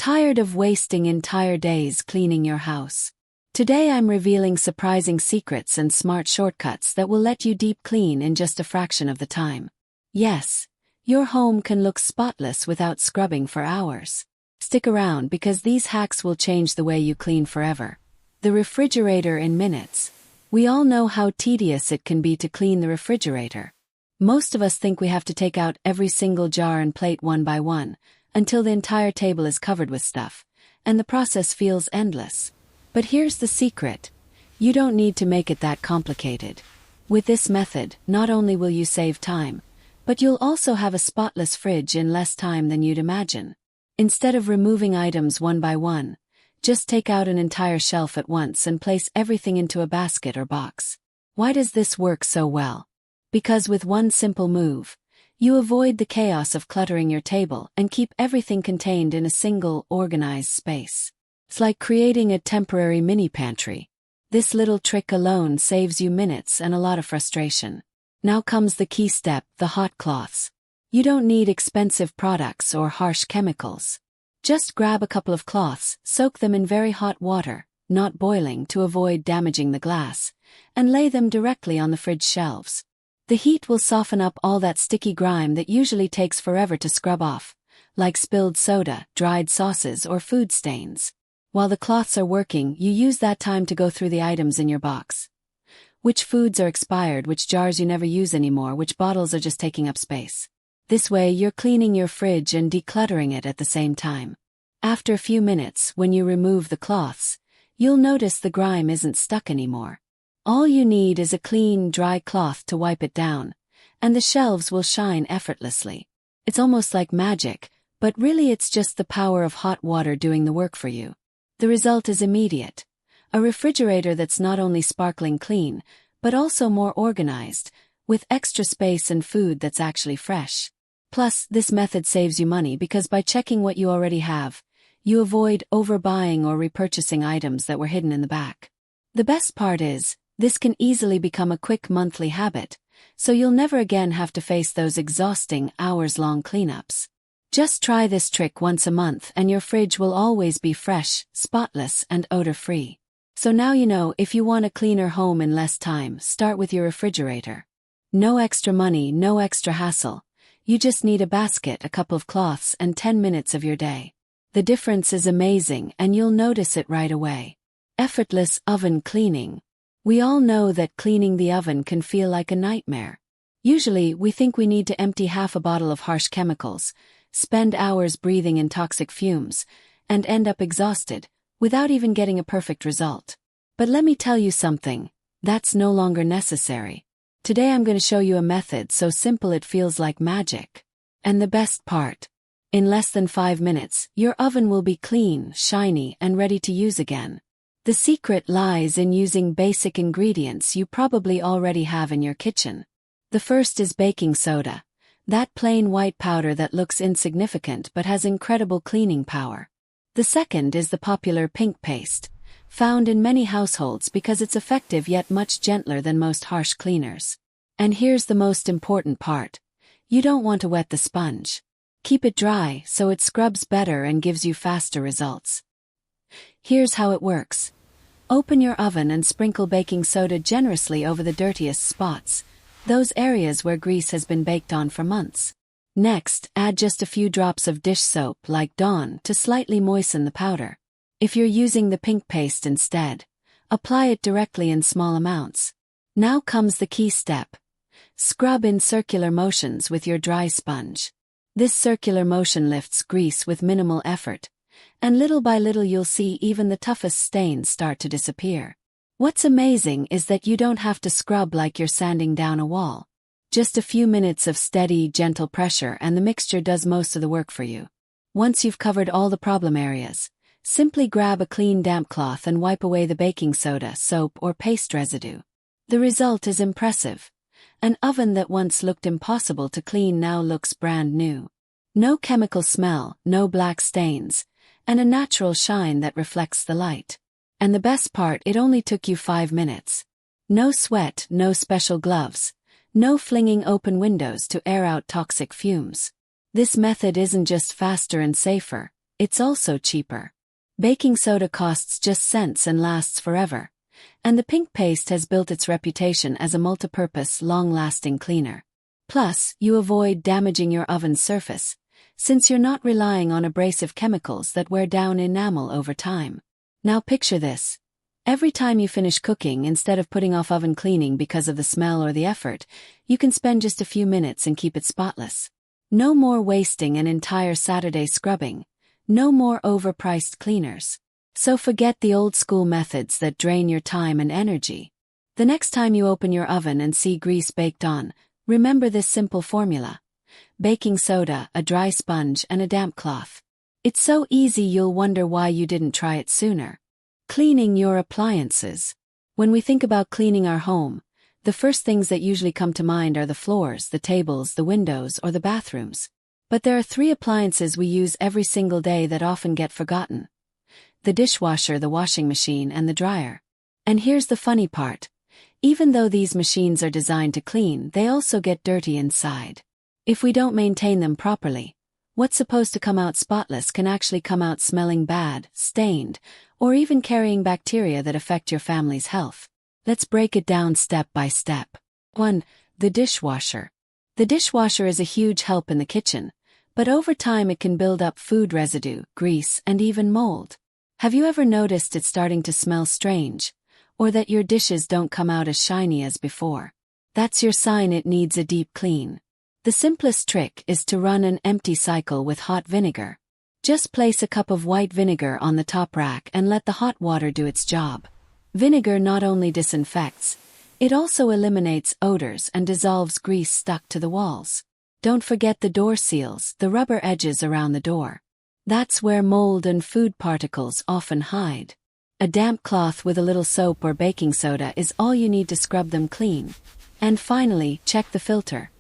Tired of wasting entire days cleaning your house? Today I'm revealing surprising secrets and smart shortcuts that will let you deep clean in just a fraction of the time. Yes, your home can look spotless without scrubbing for hours. Stick around because these hacks will change the way you clean forever. The refrigerator in minutes. We all know how tedious it can be to clean the refrigerator. Most of us think we have to take out every single jar and plate one by one, until the entire table is covered with stuff, and the process feels endless. But here's the secret. You don't need to make it that complicated. With this method, not only will you save time, but you'll also have a spotless fridge in less time than you'd imagine. Instead of removing items one by one, just take out an entire shelf at once and place everything into a basket or box. Why does this work so well? Because with one simple move, you avoid the chaos of cluttering your table and keep everything contained in a single, organized space. It's like creating a temporary mini pantry. This little trick alone saves you minutes and a lot of frustration. Now comes the key step, the hot cloths. You don't need expensive products or harsh chemicals. Just grab a couple of cloths, soak them in very hot water, not boiling to avoid damaging the glass, and lay them directly on the fridge shelves. The heat will soften up all that sticky grime that usually takes forever to scrub off, like spilled soda, dried sauces, or food stains. While the cloths are working, you use that time to go through the items in your box. Which foods are expired, which jars you never use anymore, which bottles are just taking up space. This way you're cleaning your fridge and decluttering it at the same time. After a few minutes, when you remove the cloths, you'll notice the grime isn't stuck anymore. All you need is a clean, dry cloth to wipe it down, and the shelves will shine effortlessly. It's almost like magic, but really it's just the power of hot water doing the work for you. The result is immediate. A refrigerator that's not only sparkling clean, but also more organized, with extra space and food that's actually fresh. Plus, this method saves you money because by checking what you already have, you avoid overbuying or repurchasing items that were hidden in the back. The best part is, this can easily become a quick monthly habit, so you'll never again have to face those exhausting, hours-long cleanups. Just try this trick once a month and your fridge will always be fresh, spotless, and odor-free. So now you know, if you want a cleaner home in less time, start with your refrigerator. No extra money, no extra hassle. You just need a basket, a couple of cloths, and 10 minutes of your day. The difference is amazing and you'll notice it right away. Effortless oven cleaning. We all know that cleaning the oven can feel like a nightmare. Usually, we think we need to empty half a bottle of harsh chemicals, spend hours breathing in toxic fumes, and end up exhausted, without even getting a perfect result. But let me tell you something, that's no longer necessary. Today I'm going to show you a method so simple it feels like magic. And the best part, in less than 5 minutes, your oven will be clean, shiny, and ready to use again. The secret lies in using basic ingredients you probably already have in your kitchen. The first is baking soda, that plain white powder that looks insignificant but has incredible cleaning power. The second is the popular pink paste, found in many households because it's effective yet much gentler than most harsh cleaners. And here's the most important part. You don't want to wet the sponge. Keep it dry so it scrubs better and gives you faster results. Here's how it works. Open your oven and sprinkle baking soda generously over the dirtiest spots, those areas where grease has been baked on for months. Next, add just a few drops of dish soap like Dawn to slightly moisten the powder. If you're using the pink paste instead, apply it directly in small amounts. Now comes the key step. Scrub in circular motions with your dry sponge. This circular motion lifts grease with minimal effort, and little by little you'll see even the toughest stains start to disappear. What's amazing is that you don't have to scrub like you're sanding down a wall. Just a few minutes of steady, gentle pressure and the mixture does most of the work for you. Once you've covered all the problem areas, simply grab a clean damp cloth and wipe away the baking soda, soap, or paste residue. The result is impressive. An oven that once looked impossible to clean now looks brand new. No chemical smell, no black stains, and a natural shine that reflects the light. And the best part, it only took you 5 minutes. No sweat, no special gloves, no flinging open windows to air out toxic fumes. This method isn't just faster and safer, It's also cheaper. Baking soda costs just cents and lasts forever. And the pink paste has built its reputation as a multi-purpose, long-lasting cleaner. Plus, you avoid damaging your oven's surface, since you're not relying on abrasive chemicals that wear down enamel over time. Now picture this. Every time you finish cooking, instead of putting off oven cleaning because of the smell or the effort, you can spend just a few minutes and keep it spotless. No more wasting an entire Saturday scrubbing. No more overpriced cleaners. So forget the old-school methods that drain your time and energy. The next time you open your oven and see grease baked on, remember this simple formula. Baking soda, a dry sponge, and a damp cloth. It's so easy you'll wonder why you didn't try it sooner. Cleaning your appliances. When we think about cleaning our home, the first things that usually come to mind are the floors, the tables, the windows, or the bathrooms. But there are 3 appliances we use every single day that often get forgotten. The dishwasher, the washing machine, and the dryer. And here's the funny part. Even though these machines are designed to clean, they also get dirty inside. If we don't maintain them properly, what's supposed to come out spotless can actually come out smelling bad, stained, or even carrying bacteria that affect your family's health. Let's break it down step by step. 1. The dishwasher. The dishwasher is a huge help in the kitchen, but over time it can build up food residue, grease, and even mold. Have you ever noticed it starting to smell strange? Or that your dishes don't come out as shiny as before? That's your sign it needs a deep clean. The simplest trick is to run an empty cycle with hot vinegar. Just place a cup of white vinegar on the top rack and let the hot water do its job. Vinegar not only disinfects, it also eliminates odors and dissolves grease stuck to the walls. Don't forget the door seals, the rubber edges around the door. That's where mold and food particles often hide. A damp cloth with a little soap or baking soda is all you need to scrub them clean. And finally, check the filter.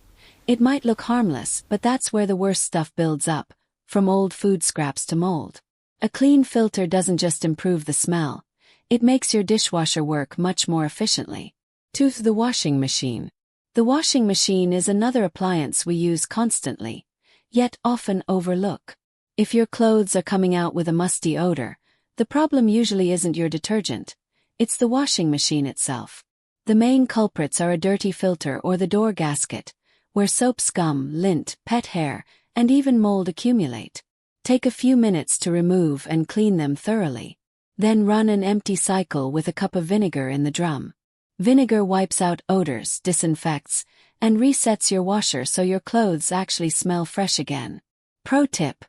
It might look harmless, but that's where the worst stuff builds up, from old food scraps to mold. A clean filter doesn't just improve the smell, it makes your dishwasher work much more efficiently. 2. The washing machine. The washing machine is another appliance we use constantly, yet often overlook. If your clothes are coming out with a musty odor, the problem usually isn't your detergent, it's the washing machine itself. The main culprits are a dirty filter or the door gasket, where soap scum, lint, pet hair, and even mold accumulate. Take a few minutes to remove and clean them thoroughly. Then run an empty cycle with a cup of vinegar in the drum. Vinegar wipes out odors, disinfects, and resets your washer so your clothes actually smell fresh again. Pro tip: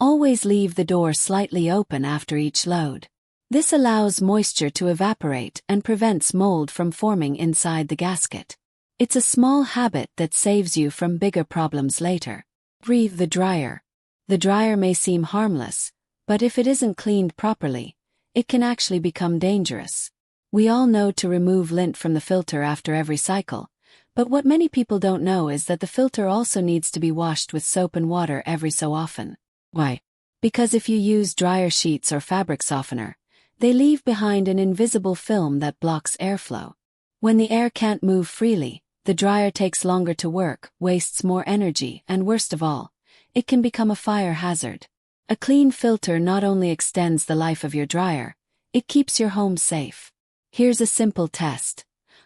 always leave the door slightly open after each load. This allows moisture to evaporate and prevents mold from forming inside the gasket. It's a small habit that saves you from bigger problems later. 3. The dryer. The dryer may seem harmless, but if it isn't cleaned properly, it can actually become dangerous. We all know to remove lint from the filter after every cycle, but what many people don't know is that the filter also needs to be washed with soap and water every so often. Why? Because if you use dryer sheets or fabric softener, they leave behind an invisible film that blocks airflow. When the air can't move freely, the dryer takes longer to work, wastes more energy, and worst of all, it can become a fire hazard. A clean filter not only extends the life of your dryer, it keeps your home safe. Here's a simple test.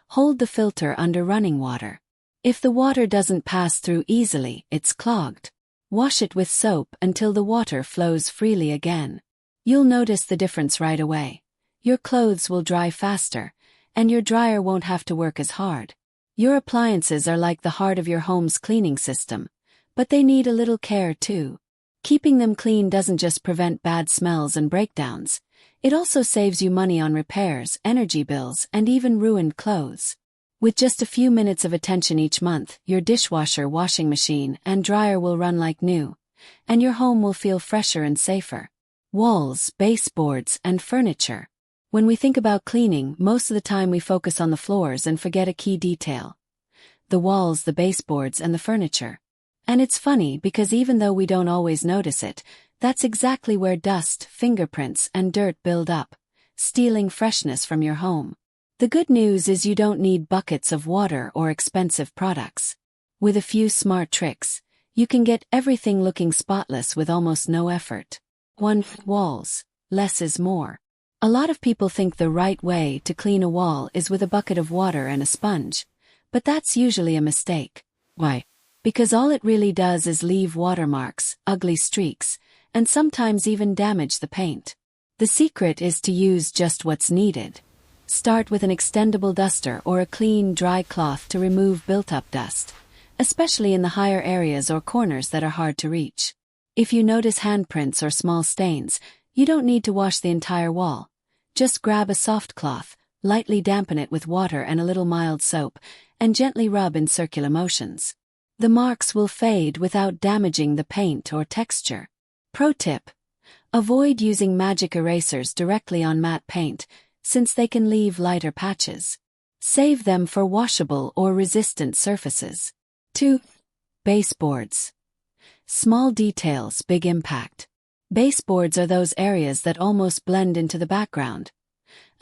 Hold the filter under running water. If the water doesn't pass through easily, it's clogged. Wash it with soap until the water flows freely again. You'll notice the difference right away. Your clothes will dry faster, and your dryer won't have to work as hard. Your appliances are like the heart of your home's cleaning system, but they need a little care too. Keeping them clean doesn't just prevent bad smells and breakdowns, it also saves you money on repairs, energy bills, and even ruined clothes. With just a few minutes of attention each month, your dishwasher, washing machine, and dryer will run like new, and your home will feel fresher and safer. Walls, baseboards, and furniture. When we think about cleaning, most of the time we focus on the floors and forget a key detail. The walls, the baseboards, and the furniture. And it's funny because even though we don't always notice it, that's exactly where dust, fingerprints, and dirt build up, stealing freshness from your home. The good news is you don't need buckets of water or expensive products. With a few smart tricks, you can get everything looking spotless with almost no effort. 1. Walls. Less is more. A lot of people think the right way to clean a wall is with a bucket of water and a sponge, but that's usually a mistake. Why? Because all it really does is leave watermarks, ugly streaks, and sometimes even damage the paint. The secret is to use just what's needed. Start with an extendable duster or a clean, dry cloth to remove built-up dust, especially in the higher areas or corners that are hard to reach. If you notice handprints or small stains, you don't need to wash the entire wall. Just grab a soft cloth, lightly dampen it with water and a little mild soap, and gently rub in circular motions. The marks will fade without damaging the paint or texture. Pro tip: avoid using magic erasers directly on matte paint, since they can leave lighter patches. Save them for washable or resistant surfaces. 2. Baseboards. Small details, big impact. Baseboards are those areas that almost blend into the background,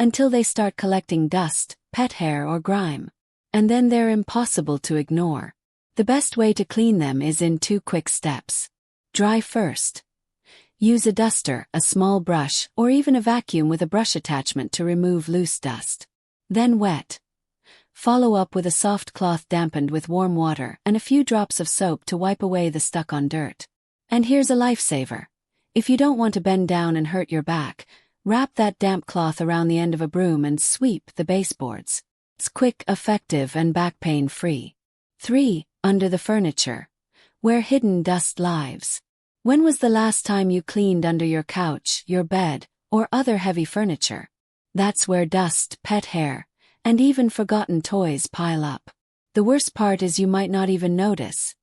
until they start collecting dust, pet hair or grime. And then they're impossible to ignore. The best way to clean them is in 2 quick steps. Dry first. Use a duster, a small brush, or even a vacuum with a brush attachment to remove loose dust. Then wet. Follow up with a soft cloth dampened with warm water and a few drops of soap to wipe away the stuck-on dirt. And here's a lifesaver. If you don't want to bend down and hurt your back, wrap that damp cloth around the end of a broom and sweep the baseboards. It's quick, effective, and back pain-free. 3. Under the furniture, where hidden dust lives. When was the last time you cleaned under your couch, your bed, or other heavy furniture? That's where dust, pet hair, and even forgotten toys pile up. The worst part is you might not even notice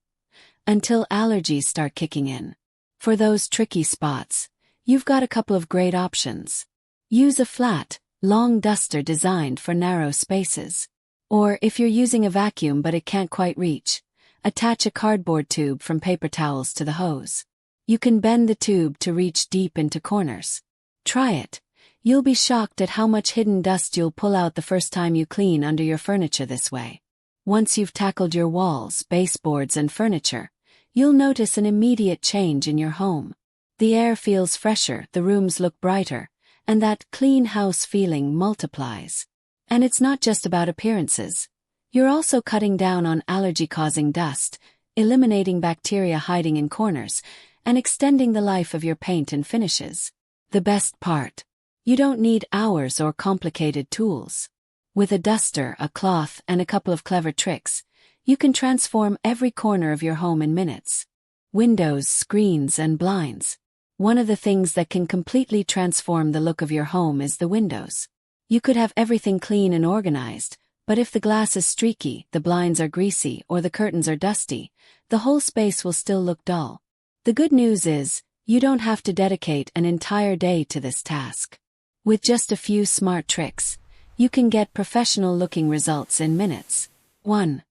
until allergies start kicking in. For those tricky spots, you've got a couple of great options. Use a flat, long duster designed for narrow spaces. Or if you're using a vacuum but it can't quite reach, attach a cardboard tube from paper towels to the hose. You can bend the tube to reach deep into corners. Try it. You'll be shocked at how much hidden dust you'll pull out the first time you clean under your furniture this way. Once you've tackled your walls, baseboards, and furniture, you'll notice an immediate change in your home. The air feels fresher, the rooms look brighter, and that clean house feeling multiplies. And it's not just about appearances. You're also cutting down on allergy-causing dust, eliminating bacteria hiding in corners, and extending the life of your paint and finishes. The best part: you don't need hours or complicated tools. With a duster, a cloth, and a couple of clever tricks, you can transform every corner of your home in minutes. Windows, screens, and blinds. One of the things that can completely transform the look of your home is the windows. You could have everything clean and organized, but if the glass is streaky, the blinds are greasy, or the curtains are dusty, the whole space will still look dull. The good news is, you don't have to dedicate an entire day to this task. With just a few smart tricks, you can get professional-looking results in minutes. 1.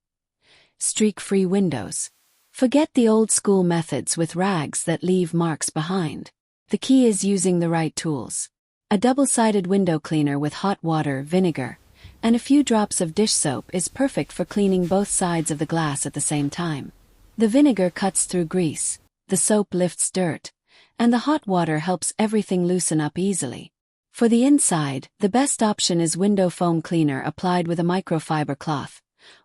Streak-free windows. Forget the old-school methods with rags that leave marks behind. The key is using the right tools. A double-sided window cleaner with hot water, vinegar, and a few drops of dish soap is perfect for cleaning both sides of the glass at the same time. The vinegar cuts through grease, the soap lifts dirt, and the hot water helps everything loosen up easily. For the inside, the best option is window foam cleaner applied with a microfiber cloth,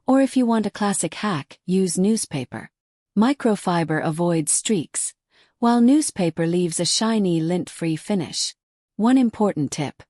or if you want a classic hack, use newspaper. Microfiber avoids streaks, while newspaper leaves a shiny lint-free finish. One important tip: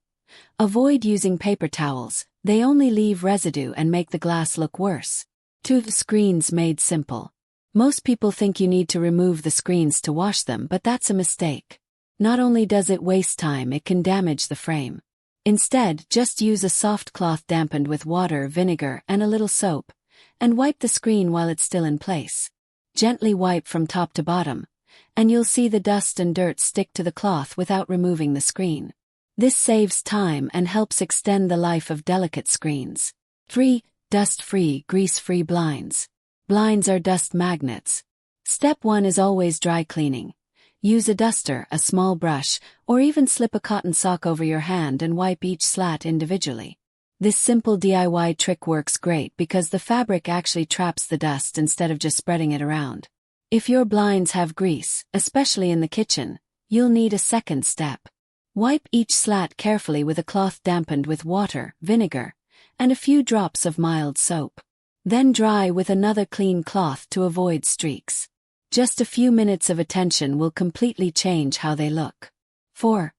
avoid using paper towels, they only leave residue and make the glass look worse. 2. Screens made simple. Most people think you need to remove the screens to wash them, but that's a mistake. Not only does it waste time, it can damage the frame. Instead, just use a soft cloth dampened with water, vinegar, and a little soap, and wipe the screen while it's still in place. Gently wipe from top to bottom, and you'll see the dust and dirt stick to the cloth without removing the screen. This saves time and helps extend the life of delicate screens. 3. Dust-free, grease-free blinds. Blinds are dust magnets. Step 1 is always dry cleaning. Use a duster, a small brush, or even slip a cotton sock over your hand and wipe each slat individually. This simple DIY trick works great because the fabric actually traps the dust instead of just spreading it around. If your blinds have grease, especially in the kitchen, you'll need a second step. Wipe each slat carefully with a cloth dampened with water, vinegar, and a few drops of mild soap. Then dry with another clean cloth to avoid streaks. Just a few minutes of attention will completely change how they look. 4.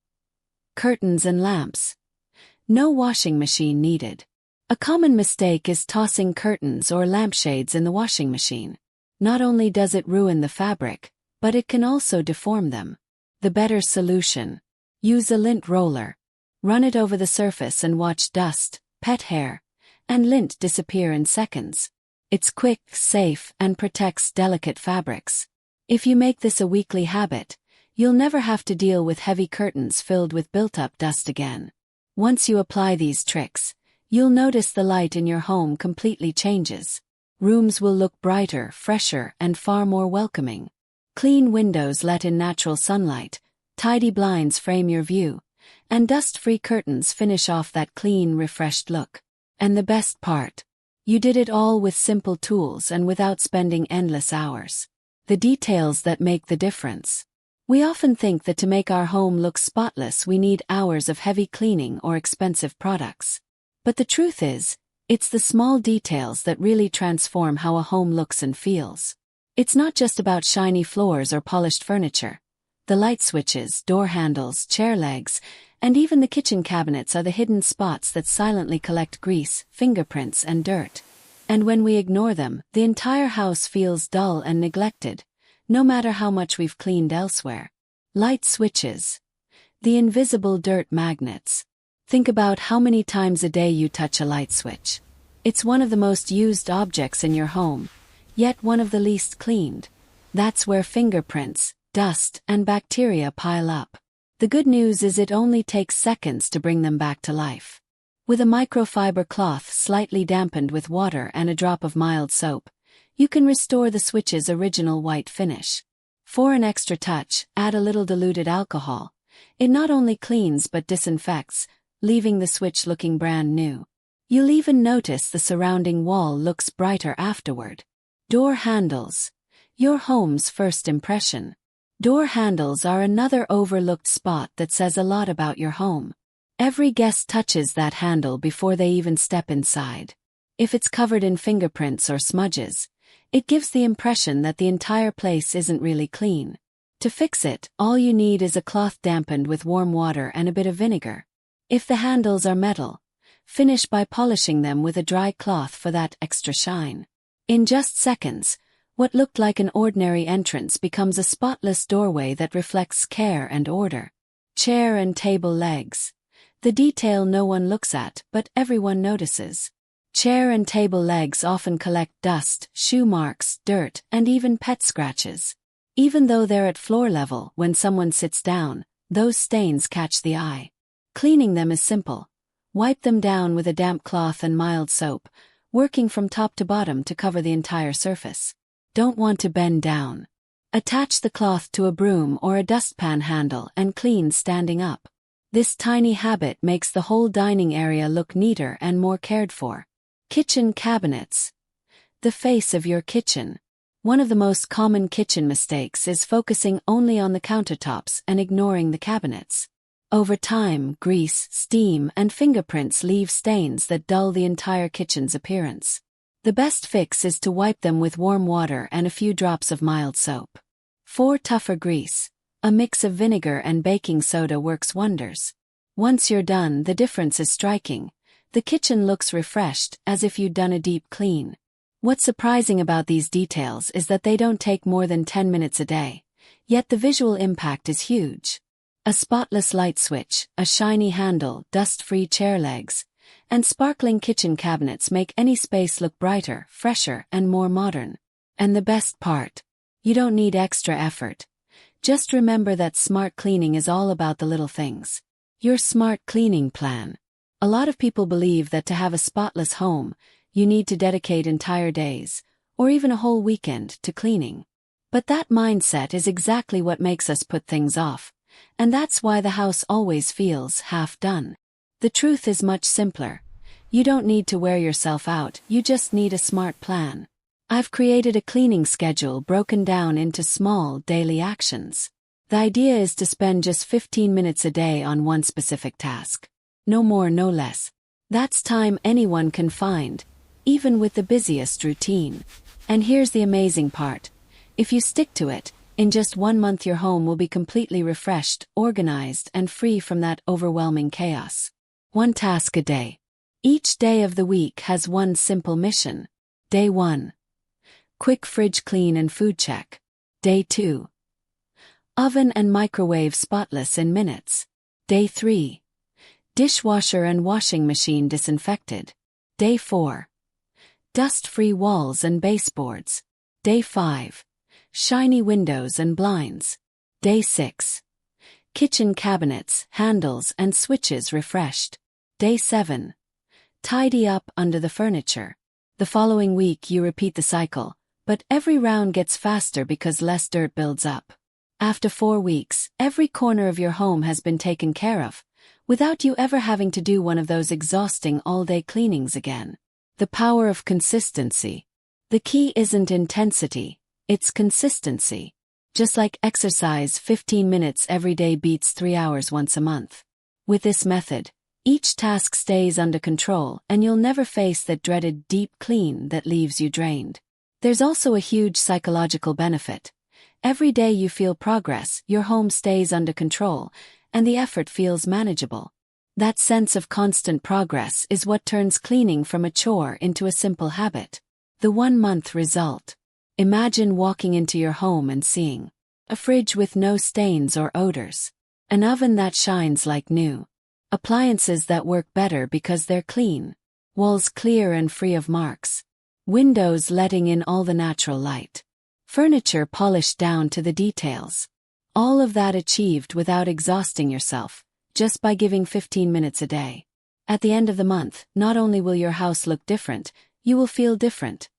Curtains and lamps. No washing machine needed. A common mistake is tossing curtains or lampshades in the washing machine. Not only does it ruin the fabric, but it can also deform them. The better solution: use a lint roller. Run it over the surface and watch dust, pet hair, and lint disappear in seconds. It's quick, safe, and protects delicate fabrics. If you make this a weekly habit, you'll never have to deal with heavy curtains filled with built-up dust again. Once you apply these tricks, you'll notice the light in your home completely changes. Rooms will look brighter, fresher, and far more welcoming. Clean windows let in natural sunlight, tidy blinds frame your view, and dust-free curtains finish off that clean, refreshed look. And the best part? You did it all with simple tools and without spending endless hours. The details that make the difference. We often think that to make our home look spotless we need hours of heavy cleaning or expensive products. But the truth is, it's the small details that really transform how a home looks and feels. It's not just about shiny floors or polished furniture. The light switches, door handles, chair legs, and even the kitchen cabinets are the hidden spots that silently collect grease, fingerprints, and dirt. And when we ignore them, the entire house feels dull and neglected, no matter how much we've cleaned elsewhere. Light switches. The invisible dirt magnets. Think about how many times a day you touch a light switch. It's one of the most used objects in your home, yet one of the least cleaned. That's where fingerprints, dust, and bacteria pile up. The good news is it only takes seconds to bring them back to life. With a microfiber cloth slightly dampened with water and a drop of mild soap, you can restore the switch's original white finish. For an extra touch, add a little diluted alcohol. It not only cleans but disinfects, leaving the switch looking brand new. You'll even notice the surrounding wall looks brighter afterward. Door handles. Your home's first impression. Door handles are another overlooked spot that says a lot about your home. Every guest touches that handle before they even step inside. If it's covered in fingerprints or smudges, it gives the impression that the entire place isn't really clean. To fix it, all you need is a cloth dampened with warm water and a bit of vinegar. If the handles are metal, finish by polishing them with a dry cloth for that extra shine. In just seconds, what looked like an ordinary entrance becomes a spotless doorway that reflects care and order. Chair and table legs. The detail no one looks at, but everyone notices. Chair and table legs often collect dust, shoe marks, dirt, and even pet scratches. Even though they're at floor level, when someone sits down, those stains catch the eye. Cleaning them is simple. Wipe them down with a damp cloth and mild soap, working from top to bottom to cover the entire surface. Don't want to bend down. Attach the cloth to a broom or a dustpan handle and clean standing up. This tiny habit makes the whole dining area look neater and more cared for. Kitchen cabinets. The face of your kitchen. One of the most common kitchen mistakes is focusing only on the countertops and ignoring the cabinets. Over time, grease, steam, and fingerprints leave stains that dull the entire kitchen's appearance. The best fix is to wipe them with warm water and a few drops of mild soap. 4. Tougher grease. A mix of vinegar and baking soda works wonders. Once you're done, the difference is striking. The kitchen looks refreshed, as if you'd done a deep clean. What's surprising about these details is that they don't take more than 10 minutes a day, yet the visual impact is huge. A spotless light switch, a shiny handle, dust-free chair legs, and sparkling kitchen cabinets make any space look brighter, fresher, and more modern. And the best part? You don't need extra effort. Just remember that smart cleaning is all about the little things. Your smart cleaning plan. A lot of people believe that to have a spotless home, you need to dedicate entire days, or even a whole weekend, to cleaning. But that mindset is exactly what makes us put things off, and that's why the house always feels half done. The truth is much simpler. You don't need to wear yourself out, you just need a smart plan. I've created a cleaning schedule broken down into small, daily actions. The idea is to spend just 15 minutes a day on one specific task. No more, no less. That's time anyone can find, even with the busiest routine. And here's the amazing part. If you stick to it, in just 1 month your home will be completely refreshed, organized, and free from that overwhelming chaos. One task a day. Each day of the week has one simple mission. Day 1. Quick fridge clean and food check. Day 2. Oven and microwave spotless in minutes. Day 3. Dishwasher and washing machine disinfected. Day 4. Dust-free walls and baseboards. Day 5. Shiny windows and blinds. Day 6. Kitchen cabinets, handles, and switches refreshed. Day 7. Tidy up under the furniture. The following week you repeat the cycle, but every round gets faster because less dirt builds up. After 4 weeks, every corner of your home has been taken care of, without you ever having to do one of those exhausting all-day cleanings again. The power of consistency. The key isn't intensity, it's consistency. Just like exercise, 15 minutes every day beats 3 hours once a month. With this method, each task stays under control and you'll never face that dreaded deep clean that leaves you drained. There's also a huge psychological benefit. Every day you feel progress, your home stays under control, and the effort feels manageable. That sense of constant progress is what turns cleaning from a chore into a simple habit. The 1-month result. Imagine walking into your home and seeing a fridge with no stains or odors, an oven that shines like new, appliances that work better because they're clean, walls clear and free of marks, windows letting in all the natural light, furniture polished down to the details. All of that achieved without exhausting yourself, just by giving 15 minutes a day. At the end of the month, not only will your house look different, you will feel different.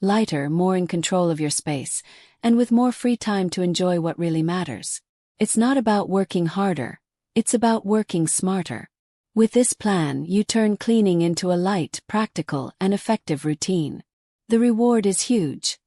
Lighter, more in control of your space, and with more free time to enjoy what really matters. It's not about working harder, it's about working smarter. With this plan, you turn cleaning into a light, practical, and effective routine. The reward is huge.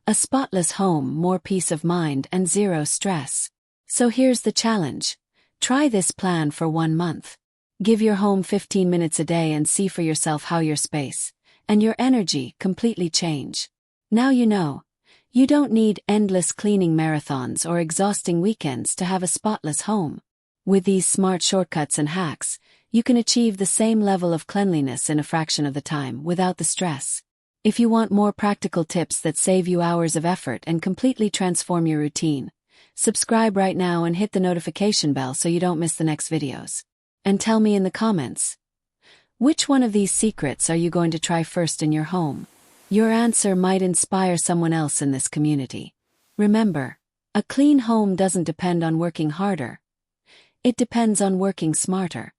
A spotless home, more peace of mind, and zero stress. So here's the challenge. Try this plan for 1 month. Give your home 15 minutes a day and see for yourself how your space and your energy completely change. Now you know. You don't need endless cleaning marathons or exhausting weekends to have a spotless home. With these smart shortcuts and hacks, you can achieve the same level of cleanliness in a fraction of the time without the stress. If you want more practical tips that save you hours of effort and completely transform your routine, subscribe right now and hit the notification bell so you don't miss the next videos. And tell me in the comments, which one of these secrets are you going to try first in your home? Your answer might inspire someone else in this community. Remember, a clean home doesn't depend on working harder. It depends on working smarter.